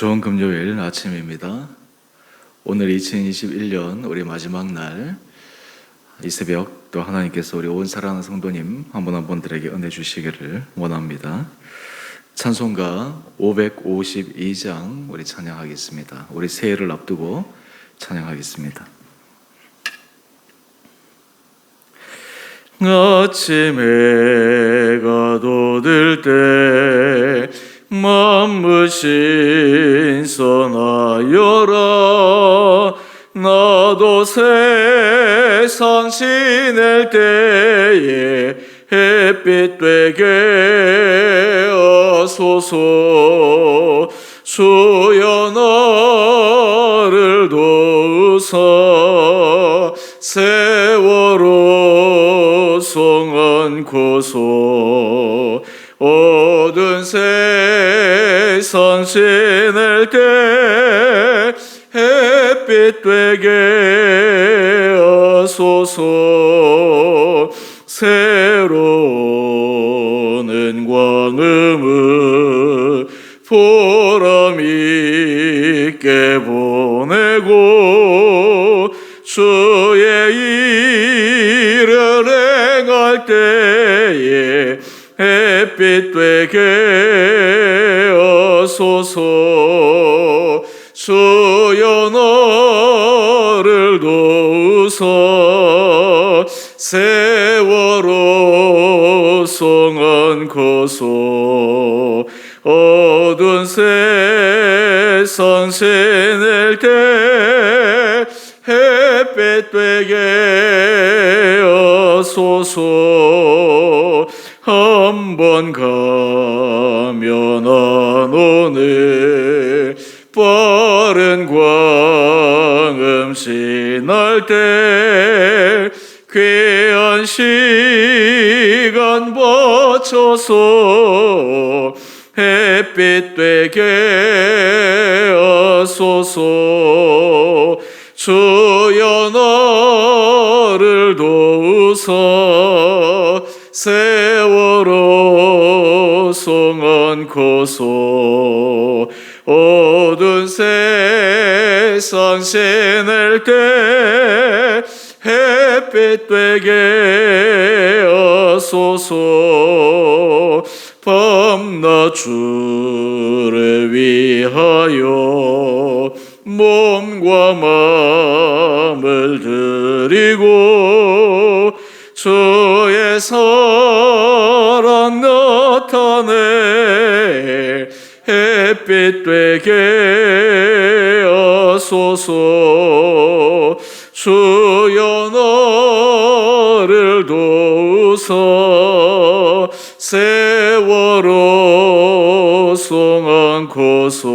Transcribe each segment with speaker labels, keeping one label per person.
Speaker 1: 좋은 금요일 아침입니다. 오늘 2021년 우리 마지막 날 이 새벽 또 하나님께서 우리 온 사랑하는 성도님 한 분 한 분들에게 은혜 주시기를 원합니다. 찬송가 552장 우리 찬양하겠습니다. 우리 새해를 앞두고 찬양하겠습니다. 아침 해가 돋을 때 만무신 선하여라. 나도 세상 지낼 때에 햇빛 되게 하소서. 주여 나를 도우사 세월호 송언고소. 어두운 세상 지낼 때 햇빛 되게 하소서. 새로운 광음을 보람 있게 보내고 주의 일을 행할 때에 햇빛 되게 하소서. 주여 나를 도우사 세월호 송언고소. 어두운 세상 지낼 때 햇빛 되게 하소서. 한번 가면 안 오네 빠른 광음 지날 때 귀한 시간 바쳐서 햇빛 되게 하소서. 주여 나를 도우사 세월호 송언고소. 어두운 세상 지낼 때 햇빛 되게 하소서. 밤낮 주를 위하여 몸과 마음을 드리고 주의 사랑 나타내 햇빛 되게 하소서. 주여 나를 도우사 세월호 송언고소.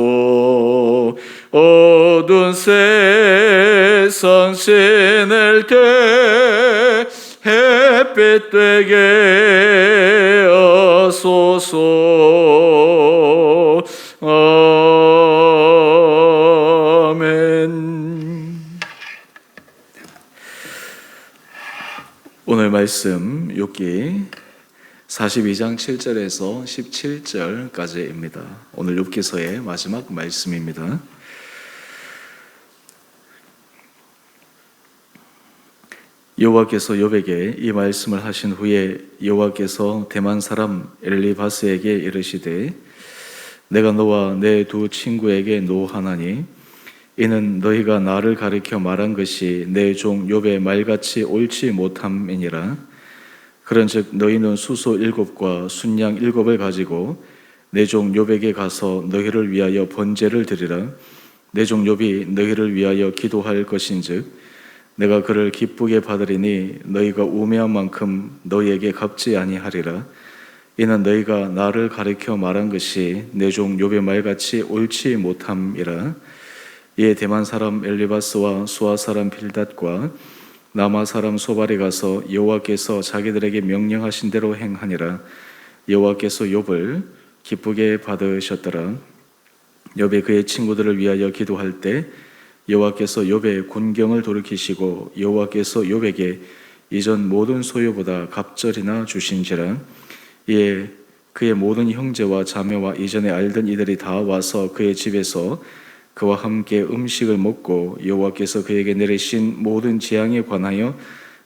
Speaker 1: 어두운 세상 지낼 때 햇빛 되게 하소서. 아멘. 오늘 말씀 욥기 42장 7절에서 17절까지입니다. 오늘 욥기서의 마지막 말씀입니다. 여호와께서 욥에게 이 말씀을 하신 후에 여호와께서 대만 사람 엘리바스에게 이르시되 내가 너와 내 두 친구에게 노하나니 이는 너희가 나를 가리켜 말한 것이 내 종 욥의 말같이 옳지 못함이니라. 그런즉 너희는 수소 7과 순양 7을 가지고 내 종 욥에게 가서 너희를 위하여 번제를 드리라. 내 종 욥이 너희를 위하여 기도할 것인즉 내가 그를 기쁘게 받으리니 너희가 우매한 만큼 너희에게 갚지 아니하리라. 이는 너희가 나를 가리켜 말한 것이 내 종 욥의 말같이 옳지 못함이라. 이에 대만 사람 엘리바스와 수아 사람 빌닷과 남아 사람 소발이 가서 여호와께서 자기들에게 명령하신 대로 행하니라. 여호와께서 욥을 기쁘게 받으셨더라. 욥이 그의 친구들을 위하여 기도할 때 여호와께서 욥의 군경을 돌이키시고 여호와께서 욥에게 이전 모든 소유보다 갑절이나 주신지라. 이에 그의 모든 형제와 자매와 이전에 알던 이들이 다 와서 그의 집에서 그와 함께 음식을 먹고 여호와께서 그에게 내리신 모든 재앙에 관하여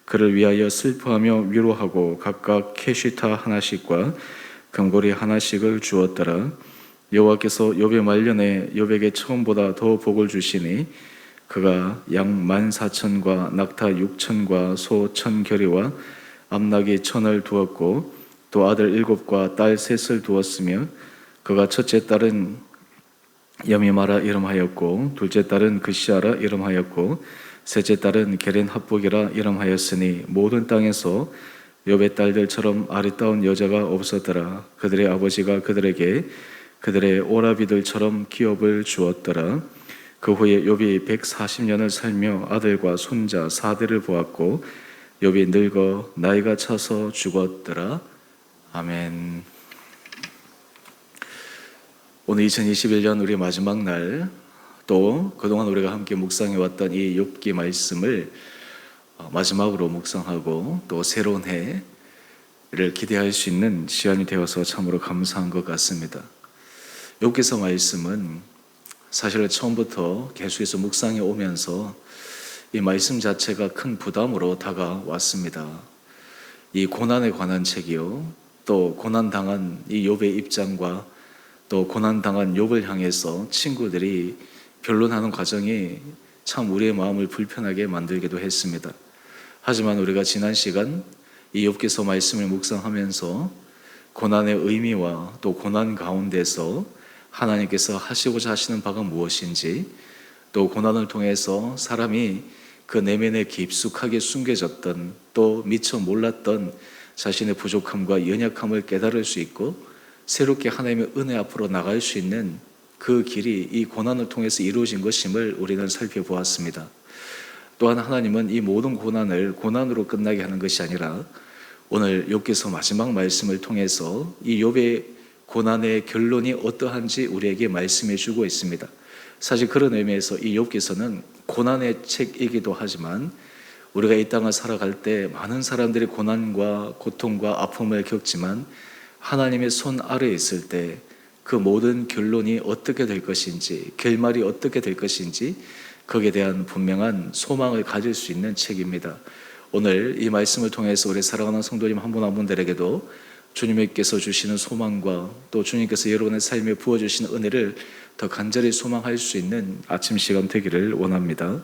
Speaker 1: 그를 위하여 슬퍼하며 위로하고 각각 캐시타 하나씩과 금고리 하나씩을 주었더라. 여호와께서 욥의 말년에 욥에게 처음보다 더 복을 주시니 그가 양 14,000과 낙타 6,000과 소 1,000겨리와 암나귀 1,000을 두었고 또 아들 7과 딸 3을 두었으며 그가 첫째 딸은 여미마라 이름하였고 둘째 딸은 그시아라 이름하였고 셋째 딸은 게렌 합복이라 이름하였으니 모든 땅에서 욥의 딸들처럼 아리따운 여자가 없었더라. 그들의 아버지가 그들에게 그들의 오라비들처럼 기업을 주었더라. 그 후에 욥이 140년을 살며 아들과 손자 4대를 보았고 욥이 늙어 나이가 차서 죽었더라. 아멘. 오늘 2021년 우리 마지막 날, 또 그동안 우리가 함께 묵상해왔던 이 욥기 말씀을 마지막으로 묵상하고 또 새로운 해를 기대할 수 있는 시간이 되어서 참으로 감사한 것 같습니다. 욥기서 말씀은 사실 처음부터 계속해서 묵상해 오면서 이 말씀 자체가 큰 부담으로 다가왔습니다. 이 고난에 관한 책이요, 또 고난당한 이 욥의 입장과 또 고난당한 욥을 향해서 친구들이 변론하는 과정이 참 우리의 마음을 불편하게 만들기도 했습니다. 하지만 우리가 지난 시간 이 욥기서 말씀을 묵상하면서 고난의 의미와 또 고난 가운데서 하나님께서 하시고자 하시는 바가 무엇인지, 또 고난을 통해서 사람이 그 내면에 깊숙하게 숨겨졌던 또 미처 몰랐던 자신의 부족함과 연약함을 깨달을 수 있고 새롭게 하나님의 은혜 앞으로 나갈 수 있는 그 길이 이 고난을 통해서 이루어진 것임을 우리는 살펴보았습니다. 또한 하나님은 이 모든 고난을 고난으로 끝나게 하는 것이 아니라 오늘 욥기서 마지막 말씀을 통해서 이 욥의 고난의 결론이 어떠한지 우리에게 말씀해 주고 있습니다. 사실 그런 의미에서 이 욥기서는 고난의 책이기도 하지만 우리가 이 땅을 살아갈 때 많은 사람들이 고난과 고통과 아픔을 겪지만 하나님의 손 아래에 있을 때 그 모든 결론이 어떻게 될 것인지, 결말이 어떻게 될 것인지 거기에 대한 분명한 소망을 가질 수 있는 책입니다. 오늘 이 말씀을 통해서 우리 사랑하는 성도님 한 분 한 분들에게도 주님께서 주시는 소망과 또 주님께서 여러분의 삶에 부어주시는 은혜를 더 간절히 소망할 수 있는 아침 시간 되기를 원합니다.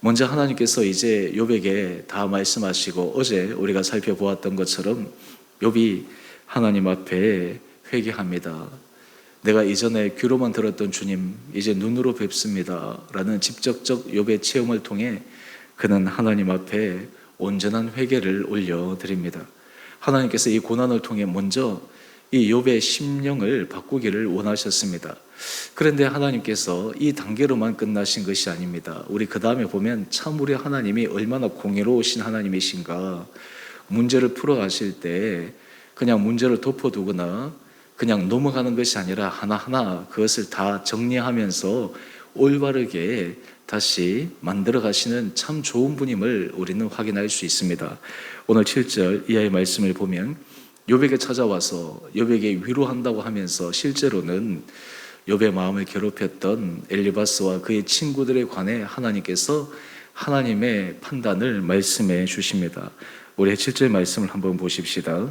Speaker 1: 먼저 하나님께서 이제 욥에게 다 말씀하시고 어제 우리가 살펴보았던 것처럼 욥이 하나님 앞에 회개합니다. 내가 이전에 귀로만 들었던 주님 이제 눈으로 뵙습니다 라는 직접적 욥의 체험을 통해 그는 하나님 앞에 온전한 회개를 올려드립니다. 하나님께서 이 고난을 통해 먼저 이 욥의 심령을 바꾸기를 원하셨습니다. 그런데 하나님께서 이 단계로만 끝나신 것이 아닙니다. 우리 그 다음에 보면 참 우리 하나님이 얼마나 공의로우신 하나님이신가. 문제를 풀어가실 때 그냥 문제를 덮어두거나 그냥 넘어가는 것이 아니라 하나하나 그것을 다 정리하면서 올바르게 다시 만들어 가시는 참 좋은 분임을 우리는 확인할 수 있습니다. 오늘 7절 이하의 말씀을 보면 욥에게 찾아와서 욥에게 위로한다고 하면서 실제로는 욥의 마음을 괴롭혔던 엘리바스와 그의 친구들에 관해 하나님께서 하나님의 판단을 말씀해 주십니다. 우리 7절 말씀을 한번 보십시다.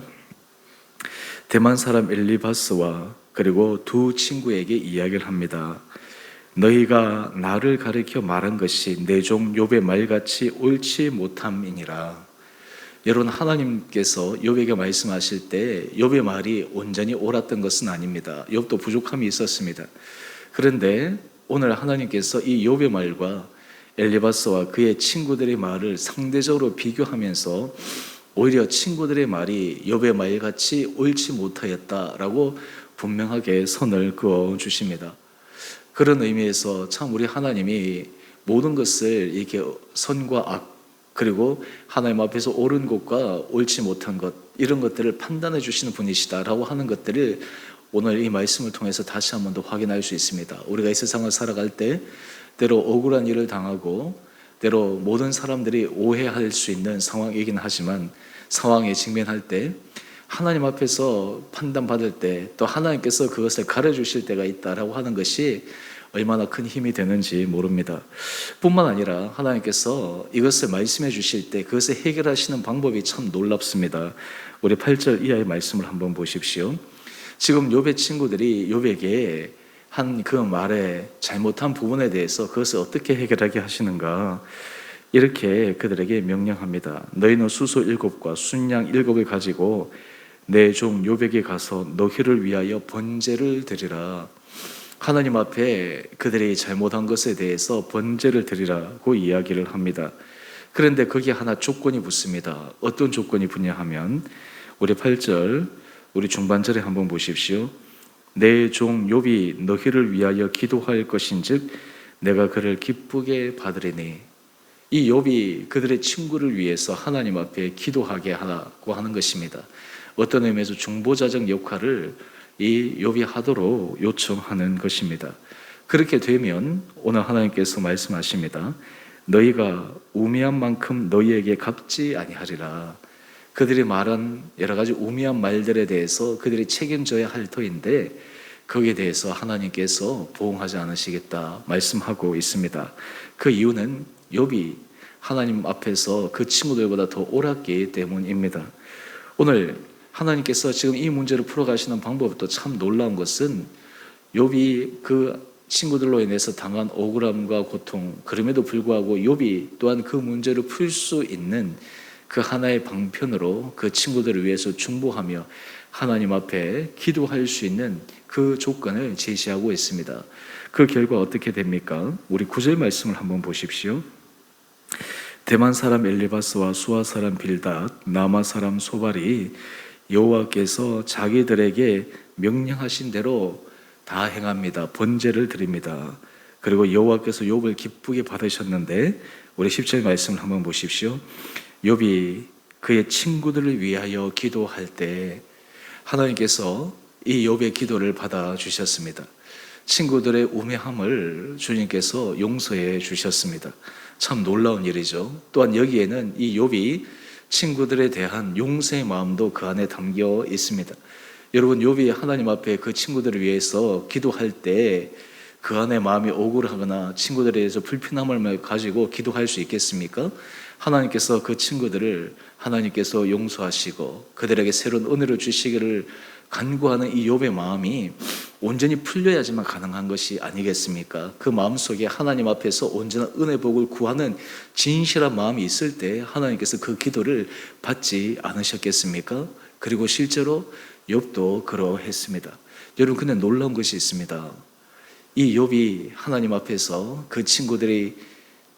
Speaker 1: 대만 사람 엘리바스와 그리고 두 친구에게 이야기를 합니다. 너희가 나를 가리켜 말한 것이 내 종 욥의 말같이 옳지 못함이니라. 여러분, 하나님께서 욥에게 말씀하실 때 욥의 말이 온전히 옳았던 것은 아닙니다. 욥도 부족함이 있었습니다. 그런데 오늘 하나님께서 이 욥의 말과 엘리바스와 그의 친구들의 말을 상대적으로 비교하면서 오히려 친구들의 말이 욥의 말같이 옳지 못하였다라고 분명하게 선을 그어 주십니다. 그런 의미에서 참 우리 하나님이 모든 것을 이렇게 선과 악 그리고 하나님 앞에서 옳은 것과 옳지 못한 것 이런 것들을 판단해 주시는 분이시다라고 하는 것들을 오늘 이 말씀을 통해서 다시 한 번 더 확인할 수 있습니다. 우리가 이 세상을 살아갈 때 때로 억울한 일을 당하고 때로 모든 사람들이 오해할 수 있는 상황이긴 하지만 상황에 직면할 때 하나님 앞에서 판단받을 때 또 하나님께서 그것을 가르쳐주실 때가 있다라고 하는 것이 얼마나 큰 힘이 되는지 모릅니다. 뿐만 아니라 하나님께서 이것을 말씀해 주실 때 그것을 해결하시는 방법이 참 놀랍습니다. 우리 8절 이하의 말씀을 한번 보십시오. 지금 욥의 친구들이 욥에게 한 그 말에 잘못한 부분에 대해서 그것을 어떻게 해결하게 하시는가, 이렇게 그들에게 명령합니다. 너희는 수소 7과 순양 7을 가지고 내 종 욥에게 가서 너희를 위하여 번제를 드리라. 하나님 앞에 그들이 잘못한 것에 대해서 번제를 드리라고 이야기를 합니다. 그런데 거기에 하나 조건이 붙습니다. 어떤 조건이 붙냐 하면 우리 8절 우리 중반절에 한번 보십시오. 내 종 욥이 너희를 위하여 기도할 것인즉 내가 그를 기쁘게 받으리니. 이 욥이 그들의 친구를 위해서 하나님 앞에 기도하게 하라고 하는 것입니다. 어떤 의미에서 중보자적 역할을 이 욥이 하도록 요청하는 것입니다. 그렇게 되면 오늘 하나님께서 말씀하십니다. 너희가 우매한 만큼 너희에게 갚지 아니하리라. 그들이 말한 여러 가지 우매한 말들에 대해서 그들이 책임져야 할 터인데 거기에 대해서 하나님께서 보응하지 않으시겠다 말씀하고 있습니다. 그 이유는 욥이 하나님 앞에서 그 친구들보다 더 옳았기 때문입니다. 오늘 하나님께서 지금 이 문제를 풀어가시는 방법도 참 놀라운 것은 욥이 그 친구들로 인해서 당한 억울함과 고통, 그럼에도 불구하고 욥이 또한 그 문제를 풀 수 있는 그 하나의 방편으로 그 친구들을 위해서 중보하며 하나님 앞에 기도할 수 있는 그 조건을 제시하고 있습니다. 그 결과 어떻게 됩니까? 우리 9절 말씀을 한번 보십시오. 대만 사람 엘리바스와 수아 사람 빌닷, 나마 사람 소발이 여호와께서 자기들에게 명령하신 대로 다 행합니다. 번제를 드립니다. 그리고 여호와께서 욥을 기쁘게 받으셨는데 우리 10절 말씀을 한번 보십시오. 욥이 그의 친구들을 위하여 기도할 때 하나님께서 이 욥의 기도를 받아주셨습니다. 친구들의 우매함을 주님께서 용서해 주셨습니다. 참 놀라운 일이죠. 또한 여기에는 이 욥이 친구들에 대한 용서의 마음도 그 안에 담겨 있습니다. 여러분, 욥이 하나님 앞에 그 친구들을 위해서 기도할 때 그 안에 마음이 억울하거나 친구들에 대해서 불편함을 가지고 기도할 수 있겠습니까? 하나님께서 그 친구들을 하나님께서 용서하시고 그들에게 새로운 은혜를 주시기를 간구하는 이 욥의 마음이 온전히 풀려야지만 가능한 것이 아니겠습니까? 그 마음속에 하나님 앞에서 온전한 은혜 복을 구하는 진실한 마음이 있을 때 하나님께서 그 기도를 받지 않으셨겠습니까? 그리고 실제로 욥도 그러했습니다. 여러분, 근데 놀라운 것이 있습니다. 이 욥이 하나님 앞에서 그 친구들이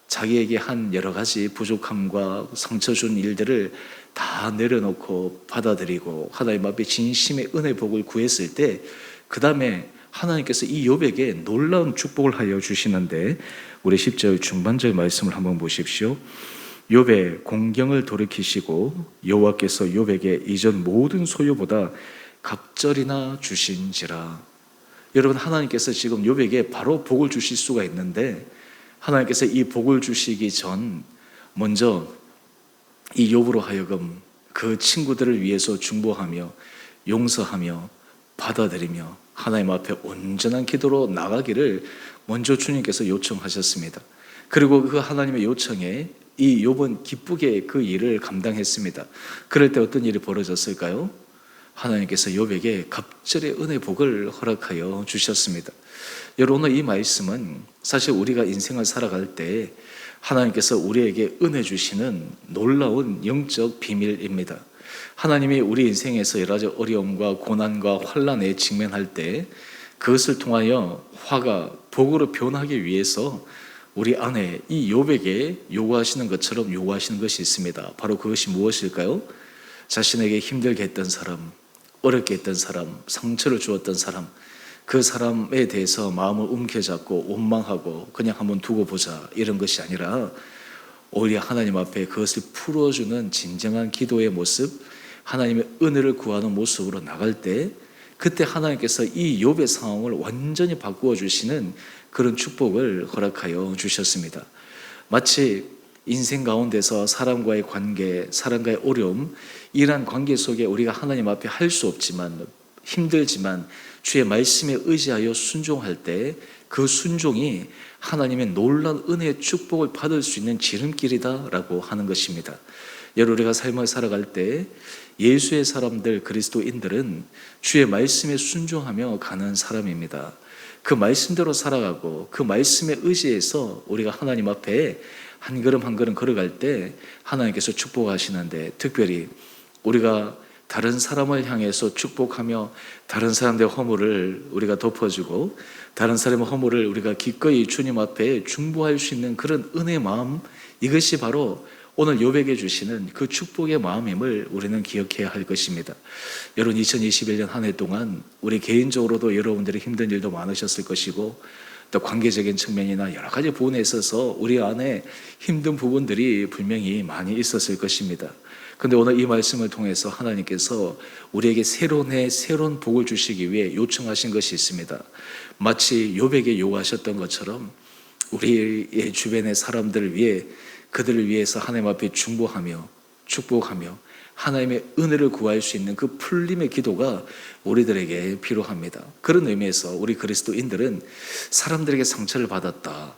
Speaker 1: 자기에게 한 여러 가지 부족함과 상처 준 일들을 다 내려놓고 받아들이고 하나님 앞에 진심의 은혜 복을 구했을 때 그 다음에 하나님께서 이 욥에게 놀라운 축복을 하여 주시는데 우리 10절 중반절 말씀을 한번 보십시오. 욥의 공경을 돌이키시고 여호와께서 욥에게 이전 모든 소유보다 갑절이나 주신지라. 여러분, 하나님께서 지금 욥에게 바로 복을 주실 수가 있는데 하나님께서 이 복을 주시기 전 먼저 이 욥으로 하여금 그 친구들을 위해서 중보하며 용서하며 받아들이며 하나님 앞에 온전한 기도로 나가기를 먼저 주님께서 요청하셨습니다. 그리고 그 하나님의 요청에 이 욥은 기쁘게 그 일을 감당했습니다. 그럴 때 어떤 일이 벌어졌을까요? 하나님께서 욥에게 갑절의 은혜 복을 허락하여 주셨습니다. 여러분, 오늘 이 말씀은 사실 우리가 인생을 살아갈 때 하나님께서 우리에게 은혜 주시는 놀라운 영적 비밀입니다. 하나님이 우리 인생에서 여러 가지 어려움과 고난과 환난에 직면할 때 그것을 통하여 화가 복으로 변하기 위해서 우리 안에 이 욥에게 요구하시는 것처럼 요구하시는 것이 있습니다. 바로 그것이 무엇일까요? 자신에게 힘들게 했던 사람, 어렵게 했던 사람, 상처를 주었던 사람, 그 사람에 대해서 마음을 움켜잡고 원망하고 그냥 한번 두고 보자 이런 것이 아니라 오히려 하나님 앞에 그것을 풀어주는 진정한 기도의 모습, 하나님의 은혜를 구하는 모습으로 나갈 때 그때 하나님께서 이 욥의 상황을 완전히 바꾸어 주시는 그런 축복을 허락하여 주셨습니다. 마치 인생 가운데서 사람과의 관계, 사람과의 어려움, 이러한 관계 속에 우리가 하나님 앞에 할 수 없지만, 힘들지만 주의 말씀에 의지하여 순종할 때 그 순종이 하나님의 놀라운 은혜의 축복을 받을 수 있는 지름길이다라고 하는 것입니다. 여러분, 우리가 삶을 살아갈 때 예수의 사람들, 그리스도인들은 주의 말씀에 순종하며 가는 사람입니다. 그 말씀대로 살아가고 그 말씀에 의지해서 우리가 하나님 앞에 한 걸음 한 걸음 걸어갈 때 하나님께서 축복하시는데, 특별히 우리가 다른 사람을 향해서 축복하며 다른 사람들의 허물을 우리가 덮어주고 다른 사람의 허물을 우리가 기꺼이 주님 앞에 중보할 수 있는 그런 은혜의 마음, 이것이 바로 오늘 욥에게 주시는 그 축복의 마음임을 우리는 기억해야 할 것입니다. 여러분, 2021년 한 해 동안 우리 개인적으로도 여러분들이 힘든 일도 많으셨을 것이고, 또 관계적인 측면이나 여러 가지 부분에 있어서 우리 안에 힘든 부분들이 분명히 많이 있었을 것입니다. 그런데 오늘 이 말씀을 통해서 하나님께서 우리에게 새로운 해, 새로운 복을 주시기 위해 요청하신 것이 있습니다. 마치 욥에게 요구하셨던 것처럼 우리의 주변의 사람들을 위해, 그들을 위해서 하나님 앞에 중보하며 축복하며 하나님의 은혜를 구할 수 있는 그 풀림의 기도가 우리들에게 필요합니다. 그런 의미에서 우리 그리스도인들은 사람들에게 상처를 받았다,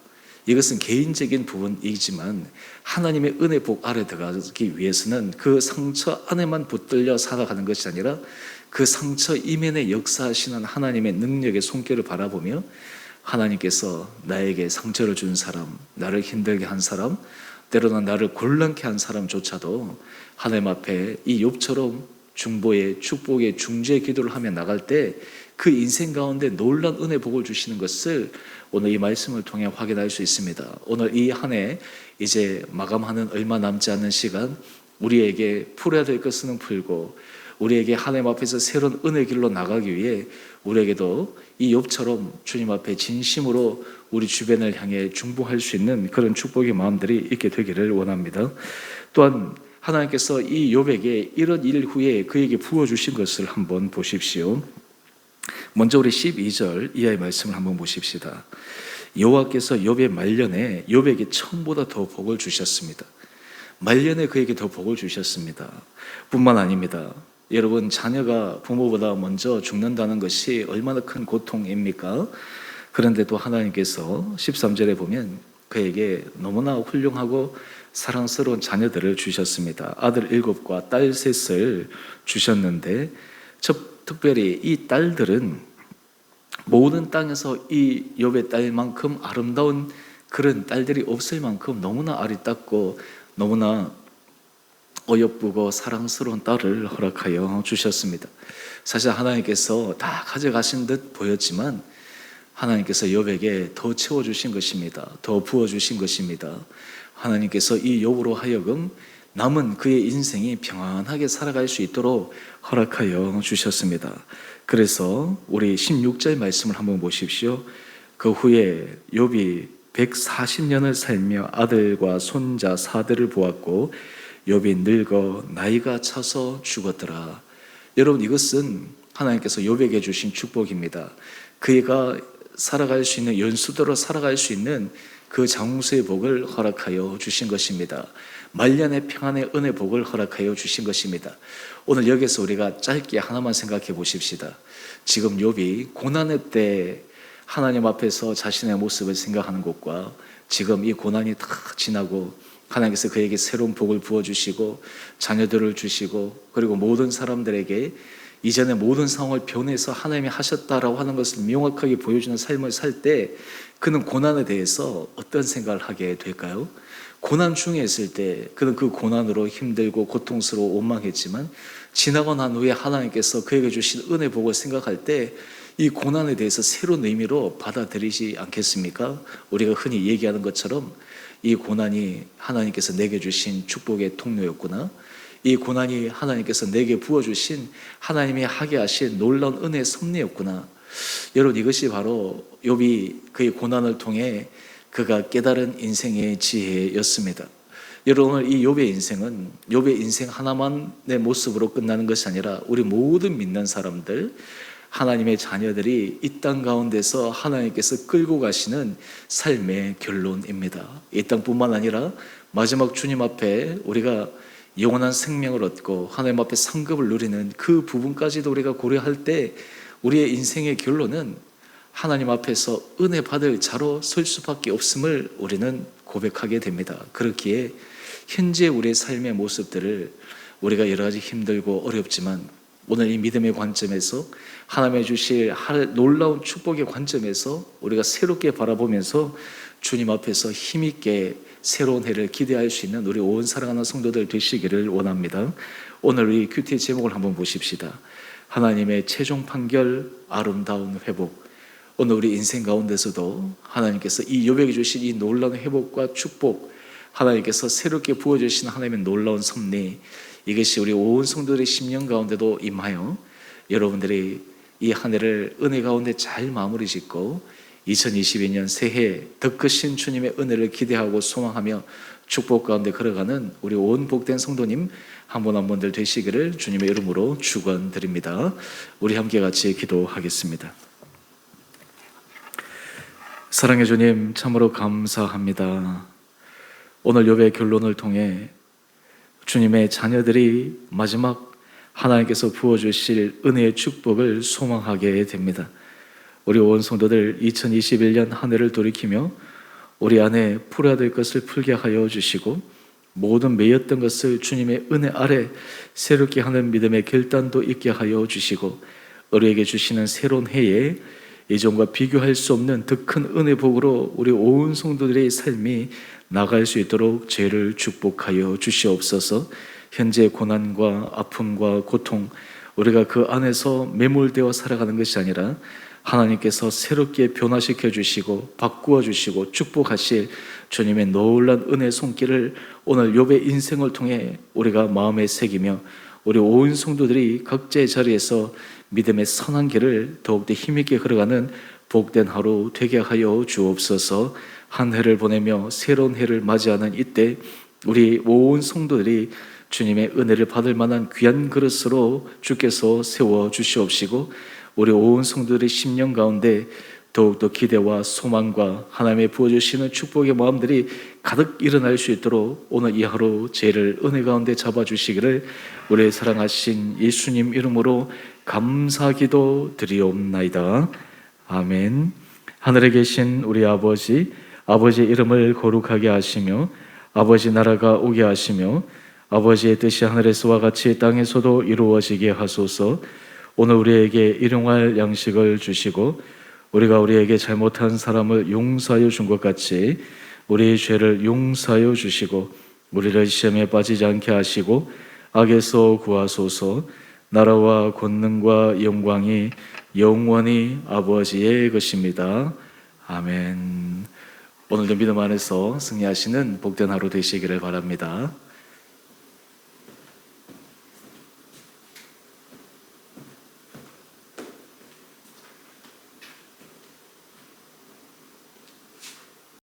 Speaker 1: 이것은 개인적인 부분이지만 하나님의 은혜 복 아래 들어가기 위해서는 그 상처 안에만 붙들려 살아가는 것이 아니라 그 상처 이면에 역사하시는 하나님의 능력의 손길을 바라보며 하나님께서 나에게 상처를 준 사람, 나를 힘들게 한 사람, 때로는 나를 곤란케 한 사람조차도 하나님 앞에 이 욥처럼 중보의 축복의 중재의 기도를 하며 나갈 때 그 인생 가운데 놀라운 은혜 복을 주시는 것을 오늘 이 말씀을 통해 확인할 수 있습니다. 오늘 이 한 해 이제 마감하는 얼마 남지 않은 시간, 우리에게 풀어야 될 것은 풀고 우리에게 하나님 앞에서 새로운 은혜 길로 나가기 위해 우리에게도 이 욥처럼 주님 앞에 진심으로 우리 주변을 향해 중보할 수 있는 그런 축복의 마음들이 있게 되기를 원합니다. 또한 하나님께서 이 욥에게 이런 일 후에 그에게 부어주신 것을 한번 보십시오. 먼저 우리 12절 이하의 말씀을 한번 보십시다. 여호와께서 욥의 말년에 욥에게 처음보다 더 복을 주셨습니다. 말년에 그에게 더 복을 주셨습니다. 뿐만 아닙니다. 여러분, 자녀가 부모보다 먼저 죽는다는 것이 얼마나 큰 고통입니까? 그런데도 하나님께서 13절에 보면 그에게 너무나 훌륭하고 사랑스러운 자녀들을 주셨습니다. 아들 7과 딸 3을 주셨는데, 특별히 이 딸들은 모든 땅에서 이 욥의 딸만큼 아름다운 그런 딸들이 없을 만큼 너무나 아리따고 너무나 어여쁘고 사랑스러운 딸을 허락하여 주셨습니다. 사실 하나님께서 다 가져가신 듯 보였지만 하나님께서 욥에게 더 채워주신 것입니다. 더 부어주신 것입니다. 하나님께서 이 욥으로 하여금 남은 그의 인생이 평안하게 살아갈 수 있도록 허락하여 주셨습니다. 그래서 우리 16절 말씀을 한번 보십시오. 그 후에 욥이 140년을 살며 아들과 손자 4대를 보았고 욥이 늙어 나이가 차서 죽었더라. 여러분, 이것은 하나님께서 욥에게 주신 축복입니다. 그가 살아갈 수 있는, 연수대로 살아갈 수 있는 그 장수의 복을 허락하여 주신 것입니다. 말년의 평안의 은혜 복을 허락하여 주신 것입니다. 오늘 여기서 우리가 짧게 하나만 생각해 보십시다. 지금 욥이 고난의 때 하나님 앞에서 자신의 모습을 생각하는 것과 지금 이 고난이 다 지나고 하나님께서 그에게 새로운 복을 부어주시고 자녀들을 주시고 그리고 모든 사람들에게 이전의 모든 상황을 변해서 하나님이 하셨다라고 하는 것을 명확하게 보여주는 삶을 살 때 그는 고난에 대해서 어떤 생각을 하게 될까요? 고난 중에 있을 때 그는 그 고난으로 힘들고 고통스러워 원망했지만 지나고 난 후에 하나님께서 그에게 주신 은혜 복을 생각할 때 이 고난에 대해서 새로운 의미로 받아들이지 않겠습니까? 우리가 흔히 얘기하는 것처럼 이 고난이 하나님께서 내게 주신 축복의 통로였구나. 이 고난이 하나님께서 내게 부어주신 하나님이 하게 하신 놀라운 은혜의 섭리였구나. 여러분, 이것이 바로 욥이 그의 고난을 통해 그가 깨달은 인생의 지혜였습니다. 여러분, 오늘 이 욥의 인생은 욥의 인생 하나만의 모습으로 끝나는 것이 아니라 우리 모든 믿는 사람들, 하나님의 자녀들이 이 땅 가운데서 하나님께서 끌고 가시는 삶의 결론입니다. 이 땅뿐만 아니라 마지막 주님 앞에 우리가 영원한 생명을 얻고 하나님 앞에 상급을 누리는 그 부분까지도 우리가 고려할 때 우리의 인생의 결론은 하나님 앞에서 은혜 받을 자로 설 수밖에 없음을 우리는 고백하게 됩니다. 그렇기에 현재 우리의 삶의 모습들을 우리가 여러 가지 힘들고 어렵지만 오늘 이 믿음의 관점에서 하나님의 주실 놀라운 축복의 관점에서 우리가 새롭게 바라보면서 주님 앞에서 힘있게 새로운 해를 기대할 수 있는 우리 온 사랑하는 성도들 되시기를 원합니다. 오늘 우리 큐티의 제목을 한번 보십시다. 하나님의 최종 판결, 아름다운 회복. 오늘 우리 인생 가운데서도 하나님께서 이 욥에게 주신 이 놀라운 회복과 축복, 하나님께서 새롭게 부어주신 하나님의 놀라운 섭리, 이것이 우리 온 성도들의 심령 가운데도 임하여 여러분들이 이 한 해를 은혜 가운데 잘 마무리 짓고 2022년 새해 더 크신 주님의 은혜를 기대하고 소망하며 축복 가운데 걸어가는 우리 온 복된 성도님 한 분 한 분들 되시기를 주님의 이름으로 축원드립니다. 우리 함께 같이 기도하겠습니다. 사랑의 주님, 참으로 감사합니다. 오늘 욥의 결론을 통해 주님의 자녀들이 마지막 하나님께서 부어주실 은혜의 축복을 소망하게 됩니다. 우리 온 성도들 2021년 한 해를 돌이키며 우리 안에 풀어야 될 것을 풀게 하여 주시고 모든 매였던 것을 주님의 은혜 아래 새롭게 하는 믿음의 결단도 있게 하여 주시고 우리에게 주시는 새로운 해에 예전과 비교할 수 없는 더 큰 은혜 복으로 우리 온 성도들의 삶이 나갈 수 있도록 죄를 축복하여 주시옵소서. 현재 고난과 아픔과 고통, 우리가 그 안에서 매몰되어 살아가는 것이 아니라 하나님께서 새롭게 변화시켜 주시고 바꾸어 주시고 축복하실 주님의 놀라운 은혜 손길을 오늘 욥의 인생을 통해 우리가 마음에 새기며 우리 온 성도들이 각자의 자리에서 믿음의 선한 길을 더욱더 힘있게 걸어가는 복된 하루 되게 하여 주옵소서. 한 해를 보내며 새로운 해를 맞이하는 이때 우리 온 성도들이 주님의 은혜를 받을 만한 귀한 그릇으로 주께서 세워 주시옵시고 우리 온 성도들의 심령 가운데 더욱더 기대와 소망과 하나님의 부어주시는 축복의 마음들이 가득 일어날 수 있도록 오늘 이 하루 죄를 은혜 가운데 잡아주시기를 우리의 사랑하신 예수님 이름으로 감사기도 드리옵나이다. 아멘. 하늘에 계신 우리 아버지, 아버지의 이름을 거룩하게 하시며 아버지 나라가 오게 하시며 아버지의 뜻이 하늘에서와 같이 땅에서도 이루어지게 하소서. 오늘 우리에게 일용할 양식을 주시고 우리가 우리에게 잘못한 사람을 용서하여 준 것 같이 우리의 죄를 용서하여 주시고 우리를 시험에 빠지지 않게 하시고 악에서 구하소서. 나라와 권능과 영광이 영원히 아버지의 것입니다. 아멘. 오늘도 믿음 안에서 승리하시는 복된 하루 되시기를 바랍니다.